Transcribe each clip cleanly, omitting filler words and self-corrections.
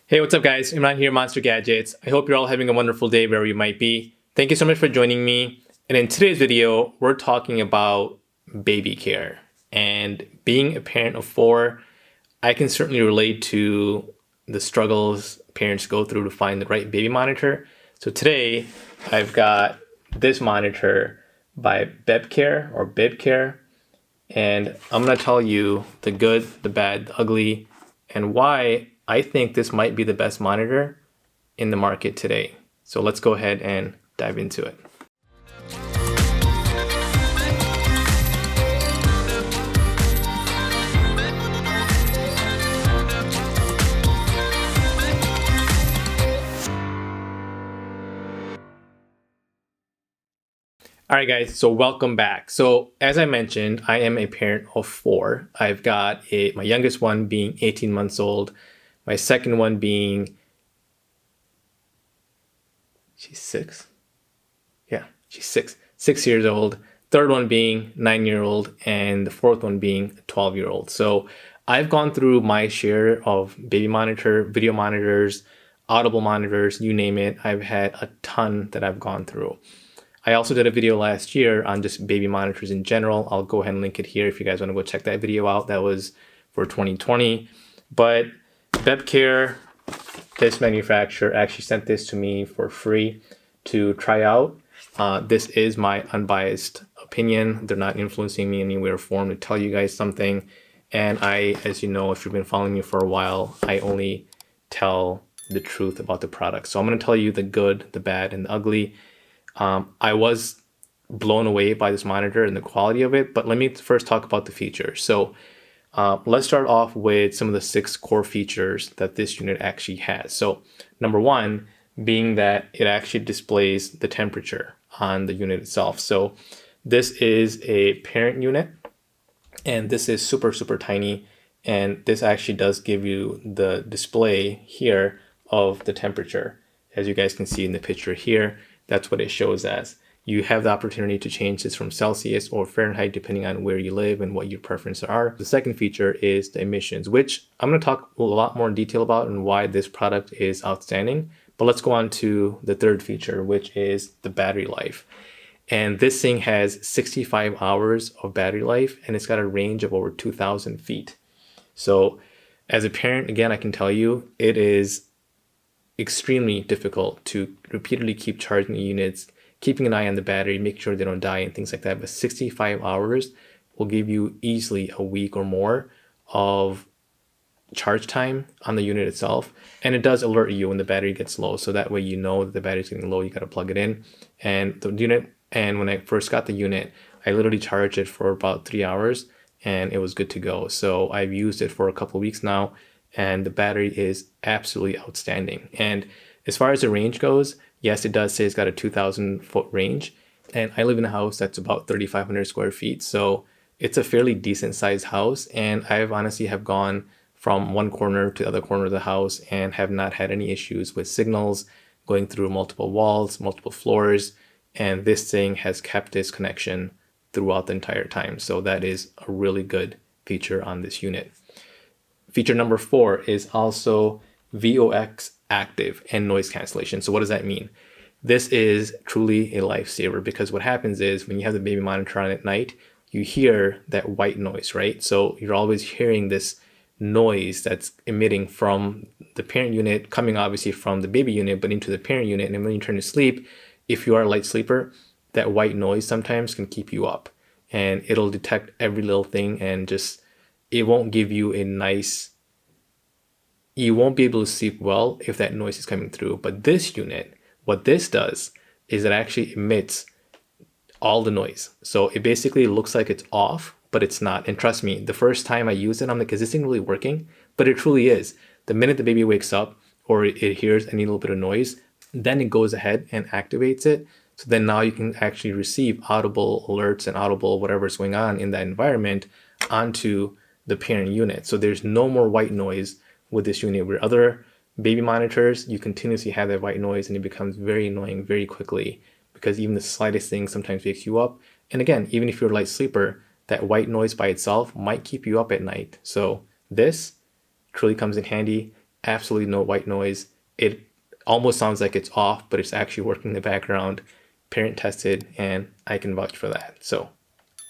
Hey, what's up guys? Imran here, Monster Gadgets. I hope you're all having a wonderful day wherever you might be. Thank you so much for joining me. And in today's video, we're talking about baby care. And being a parent of 4, I can certainly relate to the struggles parents go through to find the right baby monitor. So today, I've got this monitor by Bebcare. And I'm gonna tell you the good, the bad, the ugly, and why I think this might be the best monitor in the market today. So let's go ahead and dive into it. All right, guys, so welcome back. So as I mentioned, I am a parent of 4. I've got my youngest one being 18 months old, my second one being, she's 6? Yeah, she's 6 years old. Third one being 9-year-old, and the fourth one being a 12-year-old. So I've gone through my share of baby monitor, video monitors, audible monitors, you name it. I've had a ton that I've gone through. I also did a video last year on just baby monitors in general. I'll go ahead and link it here if you guys want to go check that video out. That was for 2020. But Bebcare, this manufacturer, actually sent this to me for free to try out. This is my unbiased opinion. They're not influencing me in any way or form to tell you guys something. And I, as you know, if you've been following me for a while, I only tell the truth about the product. So I'm going to tell you the good, the bad, and the ugly. I was blown away by this monitor and the quality of it, but let me first talk about the features. So let's start off with some of the 6 core features that this unit actually has. So number 1 being that it actually displays the temperature on the unit itself. So this is a parent unit, and this is super tiny, and this actually does give you the display here of the temperature. As you guys can see in the picture here, that's what it shows as. You have the opportunity to change this from Celsius or Fahrenheit depending on where you live and what your preferences are. The second feature is the emissions, which I'm going to talk a lot more in detail about and why this product is outstanding. But let's go on to the third feature, which is the battery life. And this thing has 65 hours of battery life, and it's got a range of over 2,000 feet. So as a parent, again, I can tell you, it is extremely difficult to repeatedly keep charging the units, keeping an eye on the battery, make sure they don't die and things like that. But 65 hours will give you easily a week or more of charge time on the unit itself. And it does alert you when the battery gets low. So that way you know that the battery's getting low, you got to plug it in. And the unit, and when I first got the unit, I literally charged it for about 3 hours and it was good to go. So I've used it for a couple of weeks now, and the battery is absolutely outstanding. And as far as the range goes, yes, it does say it's got a 2,000 foot range, and I live in a house that's about 3,500 square feet, so it's a fairly decent sized house. And I've honestly have gone from one corner to the other corner of the house and have not had any issues with signals going through multiple walls, multiple floors, and this thing has kept its connection throughout the entire time. So that is a really good feature on this unit. Feature number 4 is also VOX active and noise cancellation. So what does that mean? This is truly a lifesaver, because what happens is when you have the baby monitor on at night, you hear that white noise, right? So you're always hearing this noise that's emitting from the parent unit, coming obviously from the baby unit, but into the parent unit. And when you turn to sleep, if you are a light sleeper, that white noise sometimes can keep you up, and it'll detect every little thing, and just it won't give you a nice, you won't be able to sleep well if that noise is coming through. But this unit, what this does is it actually emits all the noise. So it basically looks like it's off, but it's not. And trust me, the first time I used it, I'm like, is this thing really working? But it truly is. The minute the baby wakes up or it hears any little bit of noise, then it goes ahead and activates it. So then now you can actually receive audible alerts and audible whatever's going on in that environment onto the parent unit. So there's no more white noise with this unit. Where other baby monitors, you continuously have that white noise and it becomes very annoying very quickly, because even the slightest thing sometimes wakes you up. And again, even if you're a light sleeper, that white noise by itself might keep you up at night. So this truly comes in handy. absolutely no white noise. It almost sounds like it's off, but it's actually working in the background. Parent tested, and I can vouch for that. So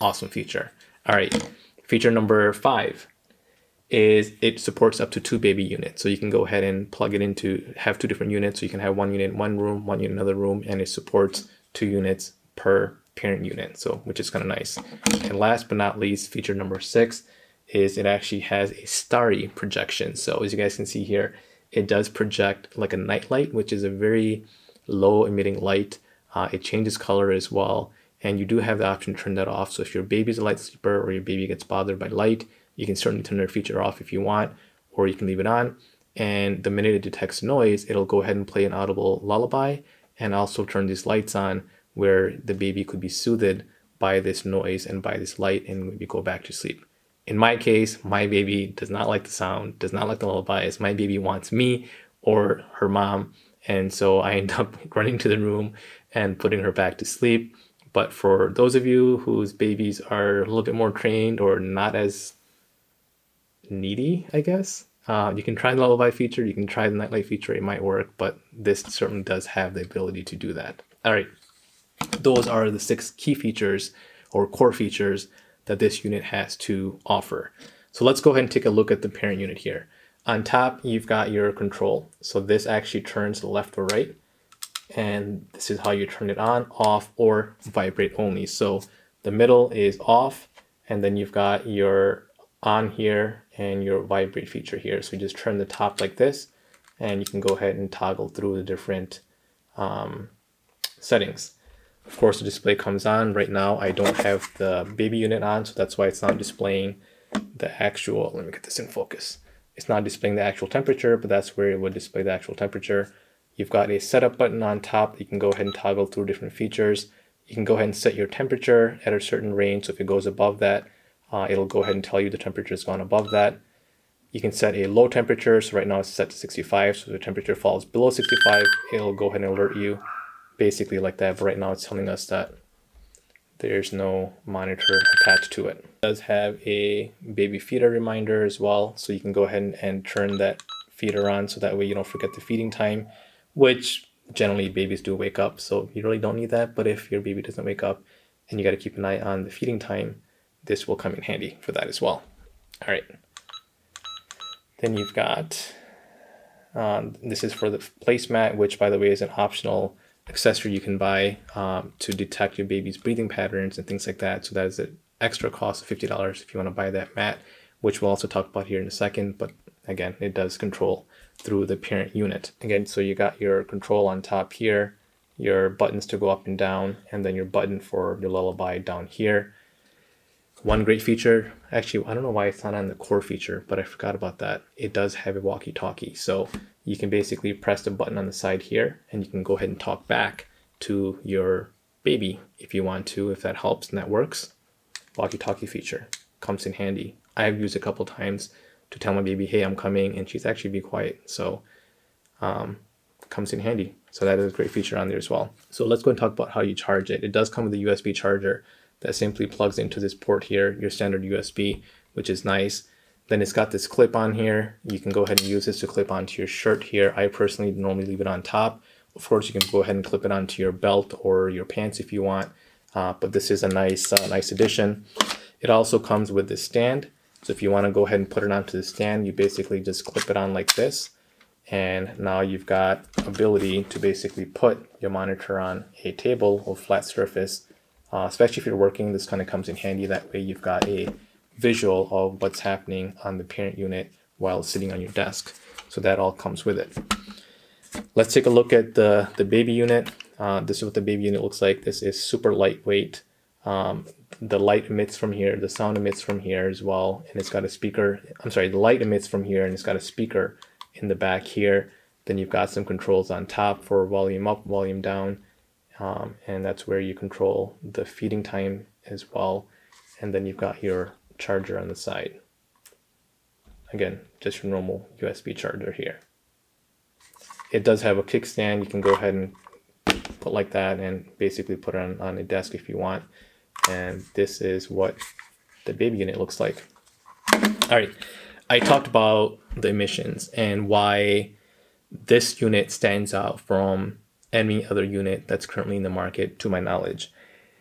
awesome feature. All right, feature number 5 is it supports up to 2 baby units. So you can go ahead and plug it into, have 2 different units. So you can have 1 unit in one room, 1 unit in another room, and it supports 2 units per parent unit. So, which is kind of nice. And last but not least, feature number 6 is it actually has a starry projection. So as you guys can see here, it does project like a night light, which is a very low emitting light. It changes color as well. And you do have the option to turn that off. So if your baby's a light sleeper or your baby gets bothered by light, you can certainly turn their feature off if you want, or you can leave it on. And the minute it detects noise, it'll go ahead and play an audible lullaby and also turn these lights on where the baby could be soothed by this noise and by this light and maybe go back to sleep. In my case, my baby does not like the sound, does not like the lullabies. My baby wants me or her mom. And so I end up running to the room and putting her back to sleep. But for those of you whose babies are a little bit more trained or not as needy, I guess, you can try the lullaby feature, you can try the nightlight feature, it might work, but this certainly does have the ability to do that. All right, those are the 6 key features or core features that this unit has to offer. So let's go ahead and take a look at the parent unit here. On top, you've got your control. So this actually turns left or right. And this is how you turn it on, off, or vibrate only. So the middle is off, and then you've got your on here and your vibrate feature here. So you just turn the top like this, and you can go ahead and toggle through the different settings. Of course, the display comes on. Right now, I don't have the baby unit on, so that's why it's not displaying the actual, let me get this in focus. It's not displaying the actual temperature, but that's where it would display the actual temperature. You've got a setup button on top. You can go ahead and toggle through different features. You can go ahead and set your temperature at a certain range. So if it goes above that, it'll go ahead and tell you the temperature has gone above that. You can set a low temperature. So right now it's set to 65. So if the temperature falls below 65, it'll go ahead and alert you basically like that. But right now it's telling us that there's no monitor attached to it. It does have a baby feeder reminder as well. So you can go ahead and turn that feeder on so that way you don't forget the feeding time, which generally babies do wake up. So you really don't need that. But if your baby doesn't wake up and you got to keep an eye on the feeding time, this will come in handy for that as well. All right. Then you've got, this is for the placemat, which by the way is an optional accessory you can buy to detect your baby's breathing patterns and things like that. So that is an extra cost of $50 if you want to buy that mat, which we'll also talk about here in a second. But again, it does control through the parent unit. Again, so you got your control on top here, your buttons to go up and down, and then your button for your lullaby down here. One great feature, actually, I don't know why it's not on the core feature, but I forgot about that. It does have a walkie-talkie. So you can basically press the button on the side here, and you can go ahead and talk back to your baby if you want to, if that helps and that works. Walkie-talkie feature comes in handy. I have used it a couple times to tell my baby, hey, I'm coming, and she's actually be quiet. So comes in handy. So that is a great feature on there as well. So let's go and talk about how you charge it. It does come with a USB charger that simply plugs into this port here, your standard USB, which is nice. Then it's got this clip on here. You can go ahead and use this to clip onto your shirt here. I personally normally leave it on top. Of course, you can go ahead and clip it onto your belt or your pants if you want. But this is a nice addition. It also comes with this stand. So if you want to go ahead and put it onto the stand, you basically just clip it on like this. And now you've got ability to basically put your monitor on a table or flat surface. Especially if you're working, this kind of comes in handy. That way you've got a visual of what's happening on the parent unit while sitting on your desk. So that all comes with it. Let's take a look at the baby unit. This is what the baby unit looks like. This is super lightweight. The light emits from here, the sound emits from here as well, and it's got a speaker. I'm sorry, the light emits from here and it's got a speaker in the back here. Then you've got some controls on top for volume up, volume down. And that's where you control the feeding time as well. And then you've got your charger on the side. Again, just your normal USB charger here. It does have a kickstand. You can go ahead and put like that and basically put it on a desk if you want. And this is what the baby unit looks like. All right. I talked about the emissions and why this unit stands out from any other unit that's currently in the market to my knowledge.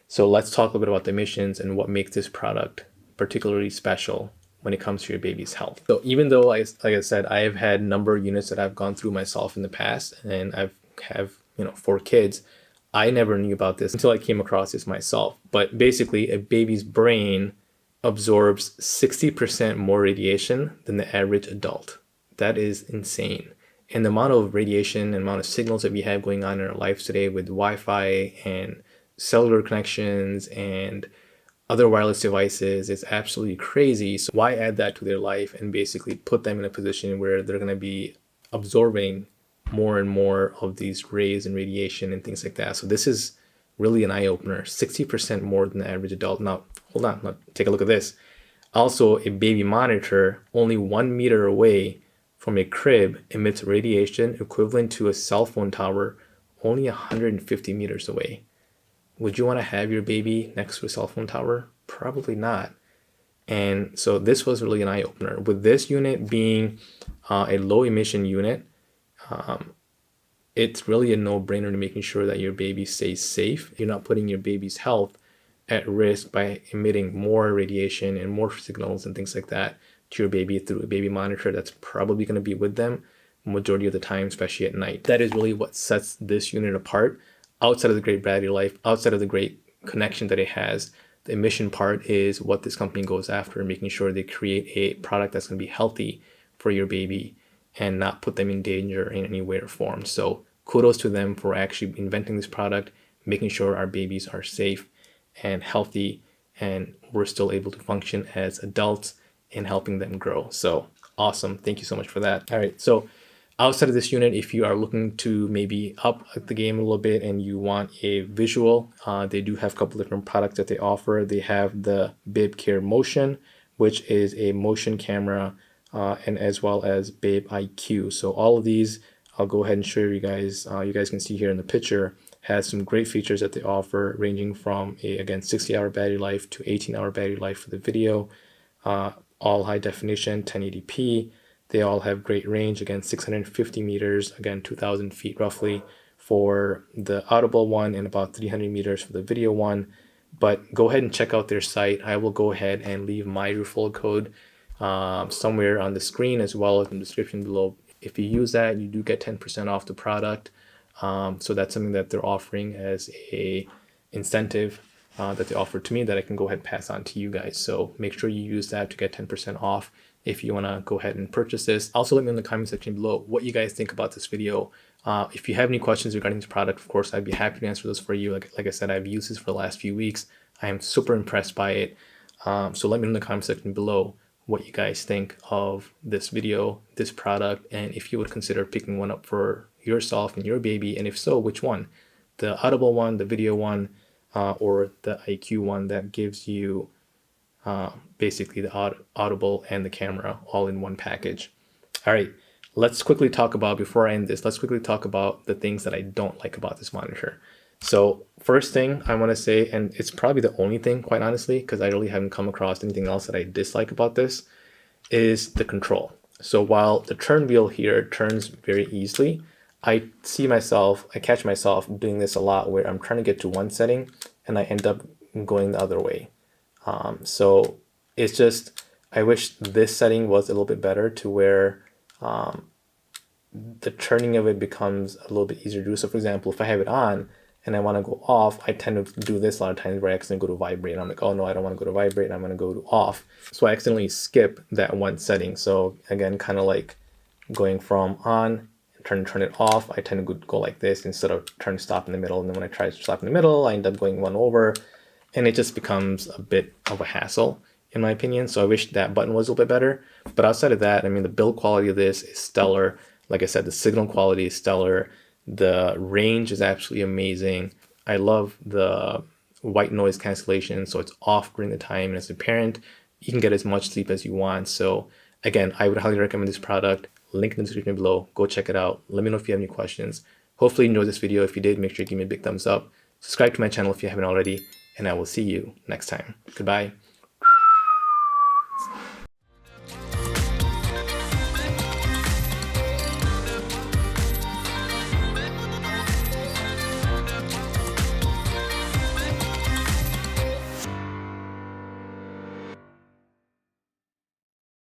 So let's talk a little bit about the emissions and what makes this product particularly special when it comes to your baby's health. So even though, like I said, I have had a number of units that I've gone through myself in the past, and I have 4 kids, I never knew about this until I came across this myself. But basically, a baby's brain absorbs 60% more radiation than the average adult. That is insane. And the amount of radiation and amount of signals that we have going on in our lives today with Wi-Fi and cellular connections and other wireless devices is absolutely crazy. So why add that to their life and basically put them in a position where they're going to be absorbing more and more of these rays and radiation and things like that. So this is really an eye-opener. 60% more than the average adult. Now, hold on. Now, take a look at this. Also, a baby monitor only 1 meter away from a crib emits radiation equivalent to a cell phone tower only 150 meters away. Would you want to have your baby next to a cell phone tower? Probably not. And so this was really an eye-opener. With this unit being a low emission unit, it's really a no-brainer to making sure that your baby stays safe. You're not putting your baby's health at risk by emitting more radiation and more signals and things like that to your baby through a baby monitor that's probably going to be with them majority of the time, especially at night. That is really what sets this unit apart. Outside of the great battery life, outside of the great connection that it has, the emission part is what this company goes after, making sure they create a product that's going to be healthy for your baby and not put them in danger in any way or form. So kudos to them for actually inventing this product, making sure our babies are safe and healthy, and we're still able to function as adults and helping them grow. So awesome. Thank you so much for that. All right. So outside of this unit, if you are looking to maybe up the game a little bit and you want a visual, they do have a couple different products that they offer. They have the Bebcare Motion, which is a motion camera, and as well as Babe IQ. So all of these, I'll go ahead and show you guys. You guys can see here in the picture, has some great features that they offer, ranging from again 60-hour battery life to 18-hour battery life for the video, all high definition, 1080p. They all have great range, again 650 meters, again 2,000 feet roughly for the audible one, and about 300 meters for the video one. But go ahead and check out their site. I will go ahead and leave my referral code somewhere on the screen, as well as in the description below. If you use that, you do get 10% off the product. So that's something that they're offering as a incentive that they offer to me that I can go ahead and pass on to you guys. So make sure you use that to get 10% off if you want to go ahead and purchase this. Also, let me know in the comment section below what you guys think about this video. If you have any questions regarding this product, of course, I'd be happy to answer those for you. Like I said, I've used this for the last few weeks. I am super impressed by it. So let me know in the comment section below what you guys think of this video, this product, and if you would consider picking one up for yourself and your baby, and if so, which one? The audible one, the video one, or the IQ one that gives you basically the audible and the camera all in one package. All right, let's quickly talk about, before I end this, let's quickly talk about the things that I don't like about this monitor. So first thing I want to say, and it's probably the only thing, quite honestly, because I really haven't come across anything else that I dislike about this, is the control. So while the turn wheel here turns very easily, I catch myself doing this a lot where I'm trying to get to one setting and I end up going the other way. So it's just, I wish this setting was a little bit better to where the turning of it becomes a little bit easier to do. So for example, if I have it on and I want to go off, I tend to do this a lot of times where I accidentally go to vibrate. And I'm like, oh no, I don't want to go to vibrate. I'm going to go to off. So I accidentally skip that one setting. So again, kind of like going from on, turn it off, I tend to go like this instead of turn stop in the middle. And then when I try to stop in the middle, I end up going one over. And it just becomes a bit of a hassle, in my opinion. So I wish that button was a little bit better. But outside of that, I mean, the build quality of this is stellar. Like I said, the signal quality is stellar. The range is absolutely amazing. I love the white noise cancellation, so it's off during the time. And as a parent, you can get as much sleep as you want. So again, I would highly recommend this product. Link in the description below. Go check it out. Let me know if you have any questions. Hopefully you enjoyed this video. If you did, make sure you give me a big thumbs up. Subscribe to my channel if you haven't already. And I will see you next time. Goodbye.